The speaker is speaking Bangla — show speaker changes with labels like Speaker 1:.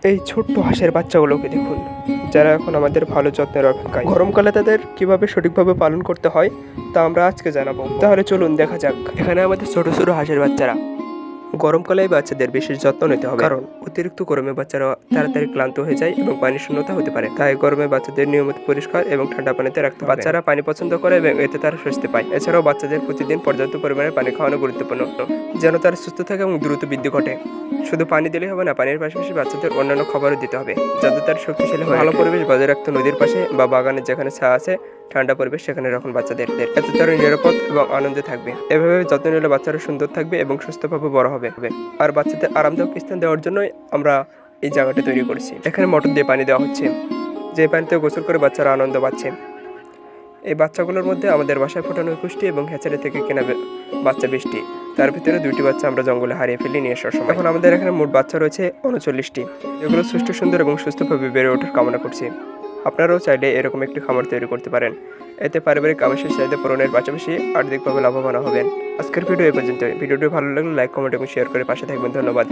Speaker 1: এই ছোট্ট হাঁসের বাচ্চাগুলোকে দেখুন, যারা এখন আমাদের ভালো যত্নের অপেক্ষায়। গরমকালে তাদের কিভাবে সঠিকভাবে পালন করতে হয় তা আমরা আজকে জানাবো। তাহলে চলুন দেখা যাক। এখানে আমাদের ছোট ছোট হাঁসের বাচ্চারা। গরমকালে বাচ্চাদের বিশেষ যত্ন নিতে হবে, কারণ অতিরিক্ত গরমে বাচ্চারা তাড়াতাড়ি ক্লান্ত হয়ে যায় এবং পানি শূন্যতা হতে পারে। তাই গরমে বাচ্চাদের নিয়মিত পরিষ্কার এবং ঠান্ডা পানিতে রাখতে হবে। বাচ্চারা পানি পছন্দ করে এবং এতে তারা স্বস্তি পায়। এছাড়াও বাচ্চাদের প্রতিদিন পর্যাপ্ত পরিমাণে পানি খাওয়ানো গুরুত্বপূর্ণ, যেন তারা সুস্থ থাকে এবং দ্রুত বৃদ্ধি ঘটে। শুধু পানি দিলেই হবে না, পানির পাশাপাশি বাচ্চাদের অন্যান্য খাবারও দিতে হবে, যাতে তারা শক্তিশালী হয়। ভালো পরিবেশ বজায় রাখতে নদীর পাশে বা বাগানের যেখানে ছায়া আছে, ঠান্ডা পরিবেশ সেখানে রাখুন বাচ্চাদের, এতে তারা নিরাপদ এবং আনন্দে থাকবে। এভাবে যত্ন নিলে বাচ্চারা সুন্দর থাকবে এবং সুস্থভাবে বড় হবে। আর বাচ্চাদের আরামদায়ক স্থান দেওয়ার জন্যই আমরা এই জায়গাটা তৈরি করেছি। এখানে মোটর দিয়ে পানি দেওয়া হচ্ছে, যে পানিতে গোসল করে বাচ্চারা আনন্দ পাচ্ছে। এই বাচ্চাগুলোর মধ্যে আমাদের বাসায় ফোটানো 21টি এবং হ্যাচারি থেকে কেনা বাচ্চা 20টি। তার ভিতরে 2টি বাচ্চা আমরা জঙ্গলে হারিয়ে ফেলি নিয়ে আসার সময়। এখন আমাদের এখানে মোট বাচ্চা রয়েছে 39টি, যেগুলো সুষ্ঠু, সুন্দর এবং সুস্থভাবে বেড়ে ওঠার কামনা করছি। আপনারাও চাইলে এরকম একটি খামার তৈরি করতে পারেন। এতে পারিবারিক আবাসের চাহিদা পূরণের পাশাপাশি আর্থিকভাবে লাভবান হবেন। আজকের ভিডিও এই পর্যন্ত। ভিডিওটি ভালো লাগলে লাইক, কমেন্ট এবং শেয়ার করে পাশে থাকবেন। ধন্যবাদ।